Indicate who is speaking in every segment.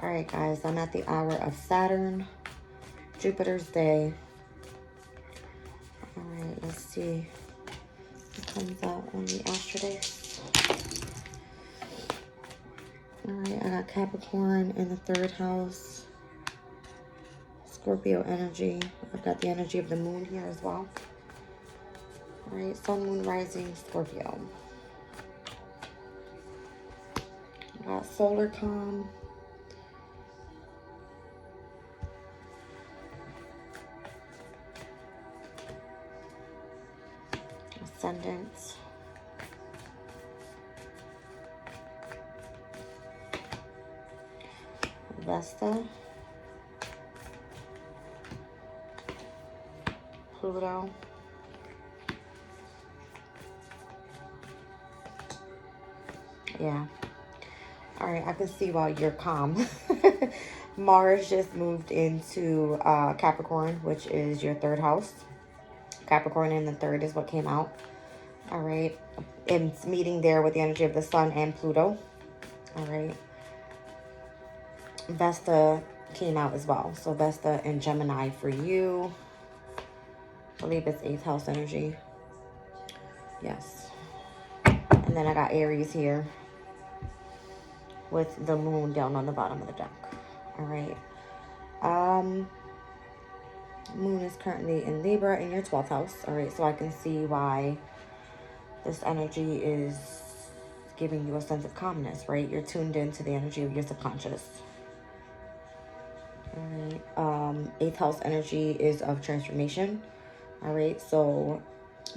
Speaker 1: All right, guys, I'm at the hour of Saturn, Jupiter's day. All right, let's see what comes out on the Astro Days. All right, I got Capricorn in the 3rd house. Scorpio energy. I've got the energy of the moon here as well. All right, Sun, Moon, Rising, Scorpio. I got Solar Calm. Ascendant. Vesta. Pluto. Yeah. All right, I can see why you're calm. Mars just moved into Capricorn, which is your 3rd house. Capricorn in the 3rd is what came out. All right. It's meeting there with the energy of the Sun and Pluto. All right. Vesta came out as well. So Vesta and Gemini for you. I believe it's 8th house energy. Yes. And then I got Aries here with the moon down on the bottom of the deck. All right. Moon is currently in Libra in your 12th house. All right. So I can see why this energy is giving you a sense of calmness, right? You're tuned into the energy of your subconscious. All right. 8th house energy is of transformation. All right. So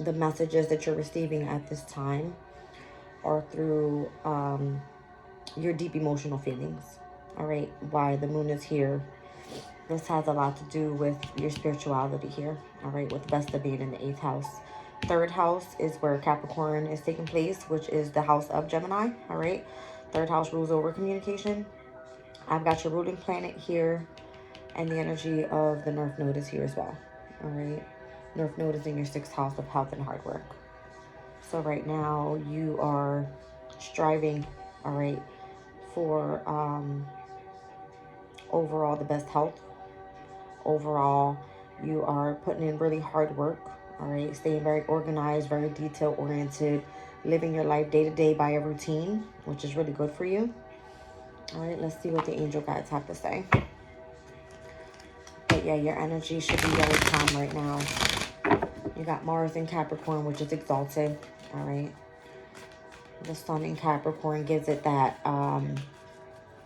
Speaker 1: the messages that you're receiving at this time are through your deep emotional feelings. All right. Why the moon is here. This has a lot to do with your spirituality here. All right. With Vesta being in the 8th house. 3rd house is where Capricorn is taking place, which is the house of Gemini. All right. 3rd house rules over communication. I've got your ruling planet here, and the energy of the North Node is here as well. All right. North Node is in your 6th house of health and hard work. So right now you are striving, all right, for overall the best health. Overall, you are putting in really hard work. All right, staying very organized, very detail oriented, living your life day to day by a routine, which is really good for you. All right, let's see what the angel guides have to say. But yeah, your energy should be very calm right now. You got Mars in Capricorn, which is exalted. All right, the Sun in Capricorn gives it that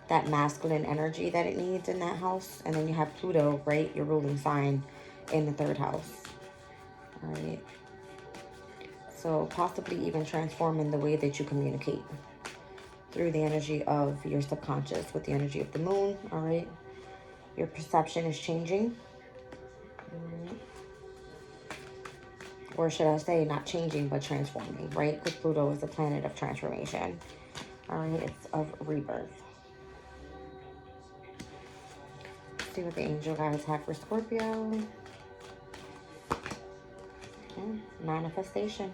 Speaker 1: that masculine energy that it needs in that house. And then you have Pluto, right, your ruling sign, in the 3rd house. All right. So possibly even transforming the way that you communicate through the energy of your subconscious with the energy of the moon. All right. Your perception is changing. Or should I say not changing, but transforming, right? Because Pluto is a planet of transformation. All right. It's of rebirth. Let's see what the angel guides have for Scorpio. Manifestation.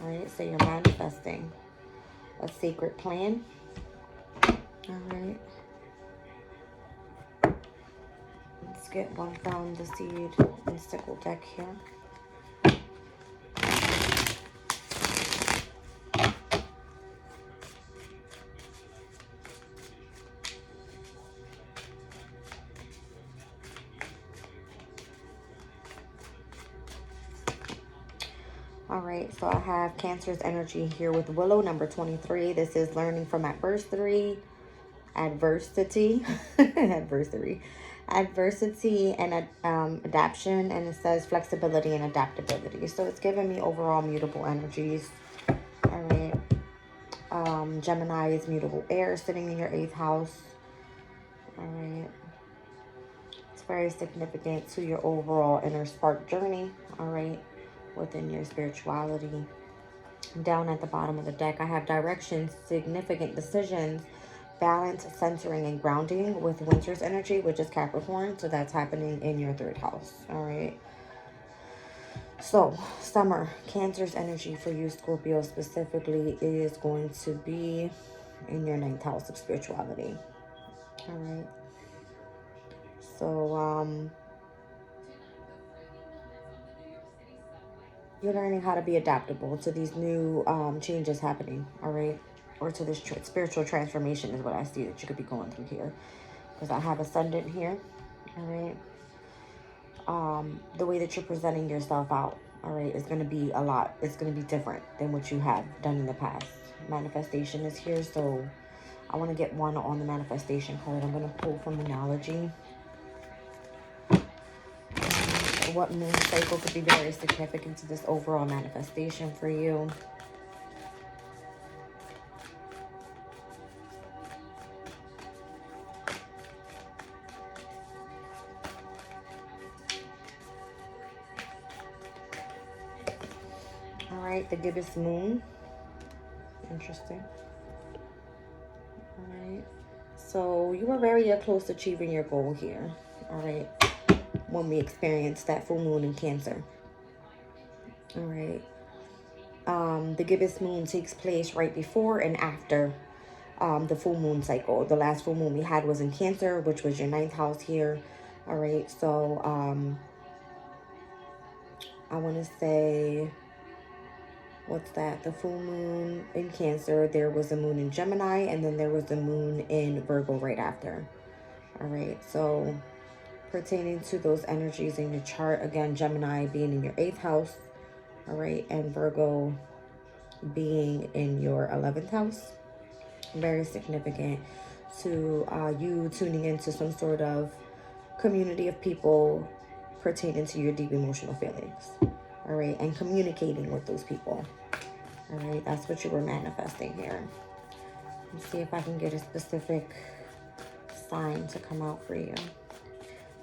Speaker 1: All right, so you're manifesting a secret plan. All right. Let's get one from the seed and sickle deck here. All right, so I have Cancer's energy here with Willow, number 23. This is learning from adversity, adversity and adaptation, and it says flexibility and adaptability. So it's giving me overall mutable energies. All right. Gemini is mutable air sitting in your 8th house. All right. It's very significant to your overall inner spark journey. All right. Within your spirituality. Down at the bottom of the deck, I have directions, significant decisions, balance, centering, and grounding with Winter's energy, which is Capricorn. So that's happening in your 3rd house. All right. So summer, Cancer's energy for you, Scorpio, specifically is going to be in your 9th house of spirituality. All right. So, you're learning how to be adaptable to these new changes happening, all right? Or to this spiritual transformation is what I see that you could be going through here. Because I have ascendant here, all right? The way that you're presenting yourself out, all right, is going to be a lot. It's going to be different than what you have done in the past. Manifestation is here, so I want to get one on the manifestation card. I'm going to pull from Astrology. What moon cycle could be very significant to this overall manifestation for you? All right, the gibbous moon. Interesting. All right. So you were very close to achieving your goal here. All right. When we experienced that full moon in Cancer. All right. The gibbous moon takes place right before and after the full moon cycle. The last full moon we had was in Cancer, which was your 9th house here. All right. So I want to say, what's that? The full moon in Cancer, there was a moon in Gemini, and then there was a moon in Virgo right after. All right. So pertaining to those energies in your chart, again, Gemini being in your 8th house. All right. And Virgo being in your 11th house. Very significant to you tuning into some sort of community of people pertaining to your deep emotional feelings. All right. And communicating with those people. All right. That's what you were manifesting here. Let's see if I can get a specific sign to come out for you.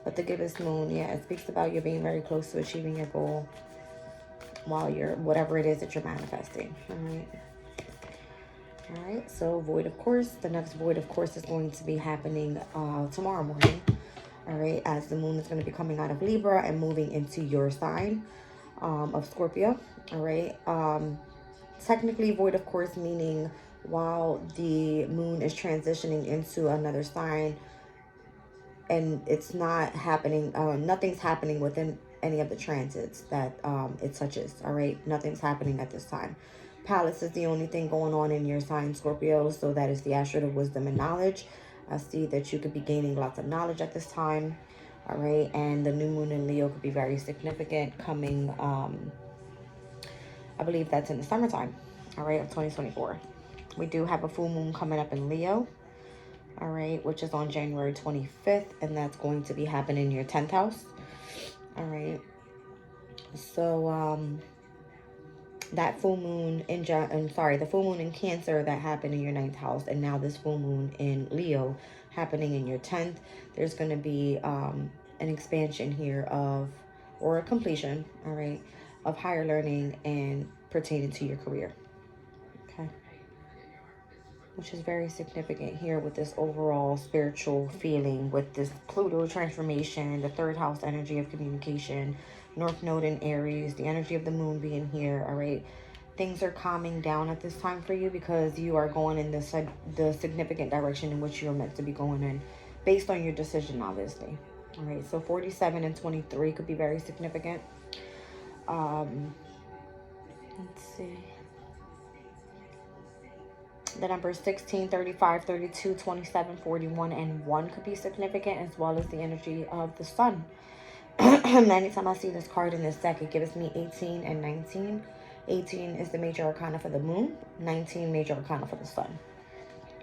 Speaker 1: But the gibbous moon, yeah, it speaks about you being very close to achieving your goal while you're, whatever it is that you're manifesting. All right. All right. So void of course. The next void of course is going to be happening tomorrow morning. All right. As the moon is going to be coming out of Libra and moving into your sign of Scorpio. All right. Technically void of course meaning while the moon is transitioning into another sign, and it's not happening, nothing's happening within any of the transits that it touches. All right, nothing's happening at this time. Palace is the only thing going on in your sign, Scorpio, so that is the aspect of wisdom and knowledge. I see that you could be gaining lots of knowledge at this time. All right, and the new moon in Leo could be very significant coming, I believe that's in the summertime, all right, of 2024. We do have a full moon coming up in Leo, all right, which is on January 25th, and that's going to be happening in your 10th house. All right. So that full moon in the full moon in Cancer that happened in your 9th house, and now this full moon in Leo happening in your 10th, there's going to be an expansion here of, or a completion, all right, of higher learning and pertaining to your career. Okay. Which is very significant here with this overall spiritual feeling with this Pluto transformation, the 3rd house energy of communication, North Node in Aries, the energy of the moon being here. All right. Things are calming down at this time for you because you are going in the significant direction in which you're meant to be going in based on your decision, obviously. All right. So 47 and 23 could be very significant. Let's see. The numbers 16, 35, 32, 27, 41, and 1 could be significant, as well as the energy of the sun. Anytime I see this card in this deck, it gives me 18 and 19. 18 is the major arcana for the moon. 19 major arcana for the sun.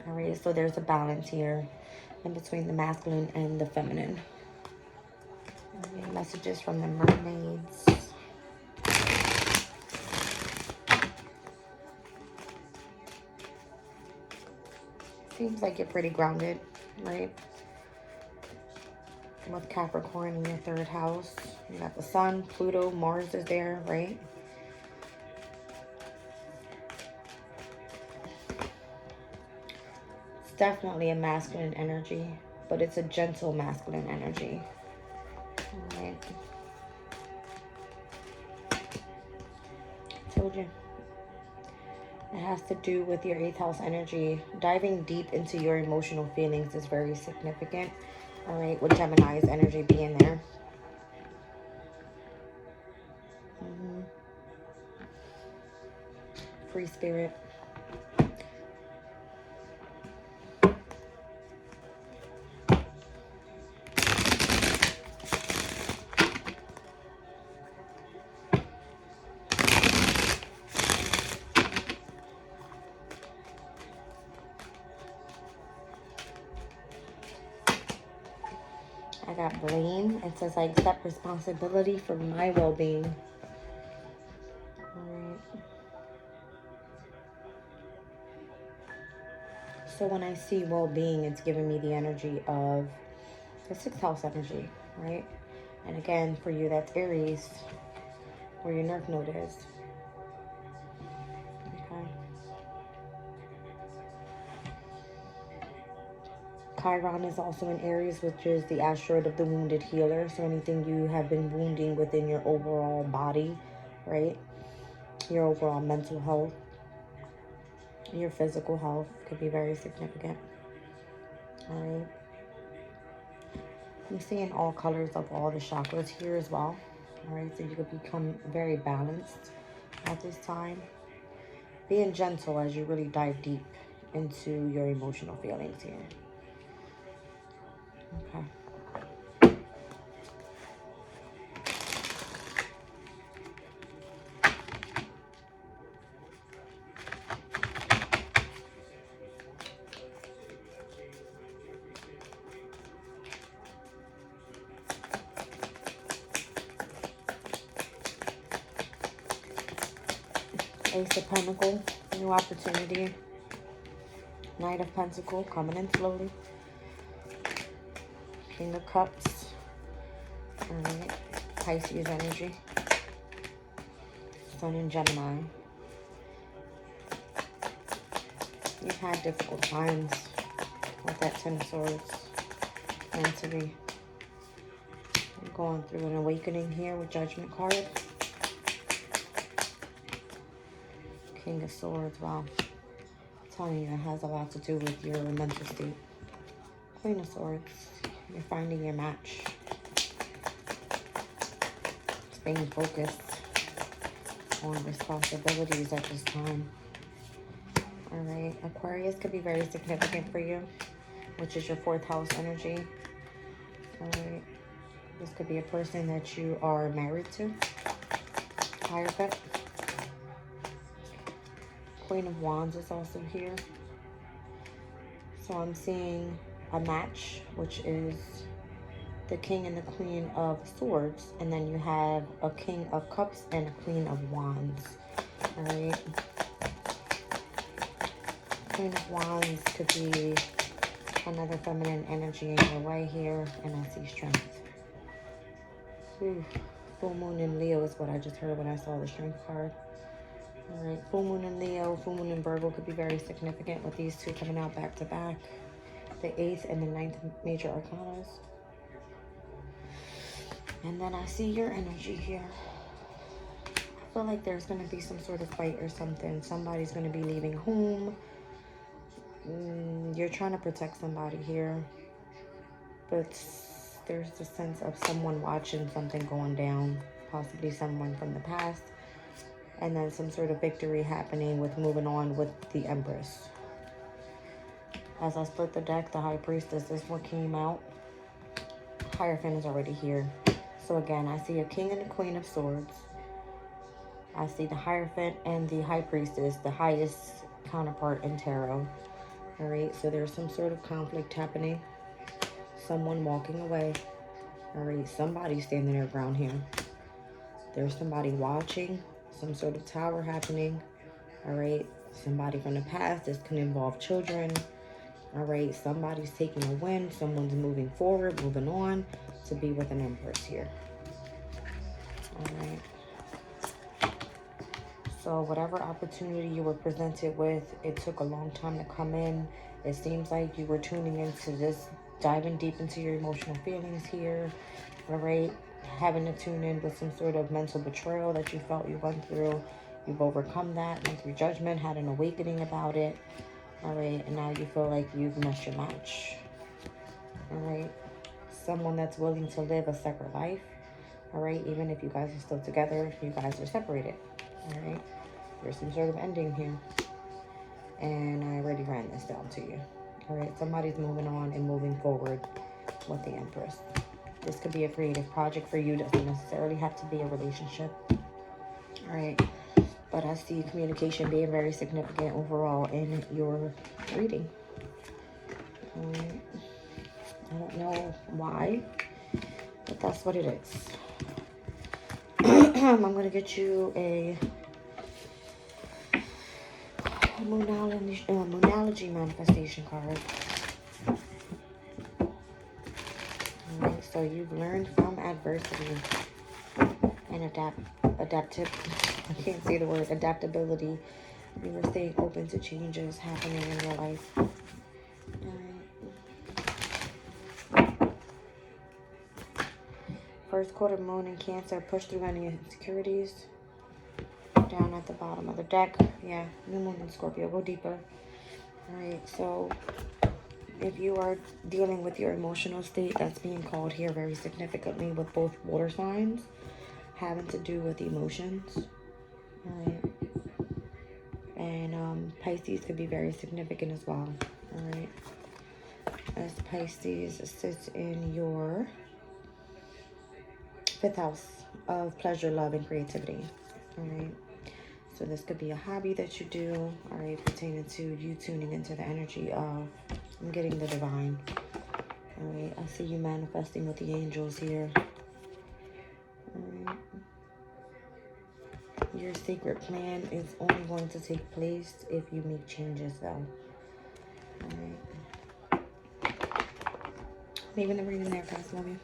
Speaker 1: All right, so there's a balance here in between the masculine and the feminine. Okay, messages from the mermaids. Seems like you're pretty grounded, right? With Capricorn in your 3rd house. You got the sun, Pluto, Mars is there, right? It's definitely a masculine energy, but it's a gentle masculine energy. All right. Told you. It has to do with your 8th house energy. Diving deep into your emotional feelings is very significant. All right, with Gemini's energy being there. Free spirit. I got blame. It says I accept responsibility for my well-being. Alright. So when I see well-being, it's giving me the energy of the 6th house energy, right? And again, for you, that's Aries, where your North Node is. Okay. Chiron is also in Aries, which is the asteroid of the wounded healer. So anything you have been wounding within your overall body, right? Your overall mental health, your physical health could be very significant. All right. I'm seeing all colors of all the chakras here as well. All right. So you could become very balanced at this time. Being gentle as you really dive deep into your emotional feelings here. Okay. Ace of Pentacles, new opportunity. Knight of Pentacles, coming in slowly. King of Cups. All right. Pisces energy. Sun in Gemini. You've had difficult times with that 10 of Swords. Mentally. You're going through an awakening here with Judgment card. King of Swords, wow. I'm telling you, it has a lot to do with your mental state. Queen of Swords, you're finding your match. Staying focused on responsibilities at this time. All right, Aquarius could be very significant for you, which is your 4th house energy. All right, this could be a person that you are married to. Hierophant. Queen of Wands is also here. So I'm seeing a match, which is the King and the Queen of Swords. And then you have a King of Cups and a Queen of Wands. All right. Queen of Wands could be another feminine energy in your way here. And I see strength. Ooh. Full Moon in Leo is what I just heard when I saw the Strength card. All right, full moon in Leo, full moon in Virgo could be very significant with these two coming out back to back. The 8th and the 9th major arcanas. And then I see your energy here. I feel like there's going to be some sort of fight or something. Somebody's going to be leaving home. You're trying to protect somebody here. But there's the sense of someone watching something going down. Possibly someone from the past. And then some sort of victory happening with moving on with the Empress. As I split the deck, the High Priestess is what came out. Hierophant is already here. So again, I see a King and a Queen of Swords. I see the Hierophant and the High Priestess, the highest counterpart in tarot. All right, so there's some sort of conflict happening. Someone walking away. All right, somebody's standing their ground here. There's somebody watching. Some sort of tower happening. All right, somebody from the past. This can involve children. All right, somebody's taking a win. Someone's moving forward, moving on to be with an Empress here. All right. So whatever opportunity you were presented with, it took a long time to come in. It seems like you were tuning into this, diving deep into your emotional feelings here. All right. Having to tune in with some sort of mental betrayal that you felt you went through. You've overcome that, went through judgment, had an awakening about it. All right, and now you feel like you've met your match. All right, someone that's willing to live a separate life. All right, even if you guys are still together, you guys are separated. All right, there's some sort of ending here. And I already ran this down to you. All right, somebody's moving on and moving forward with the Empress. This could be a creative project for you. Doesn't necessarily have to be a relationship. All right, but I see communication being very significant overall in your reading. All right. I don't know why, but that's what it is. I'm going to get you a moonology manifestation card. Alright, so you've learned from adversity and adaptive. I can't say the word adaptability. You were staying open to changes happening in your life. First quarter moon in Cancer. Push through any insecurities. Down at the bottom of the deck. Yeah, new moon in Scorpio. Go deeper. Alright, so if you are dealing with your emotional state, that's being called here very significantly with both water signs having to do with emotions. Alright. And Pisces could be very significant as well. Alright. As Pisces sits in your 5th house of pleasure, love, and creativity. Alright. So this could be a hobby that you do, all right, pertaining to you tuning into the energy of, I'm getting the divine. All right, I see you manifesting with the angels here. All right. Your secret plan is only going to take place if you make changes, though. All right. Leaving the reading there, guys. Love you.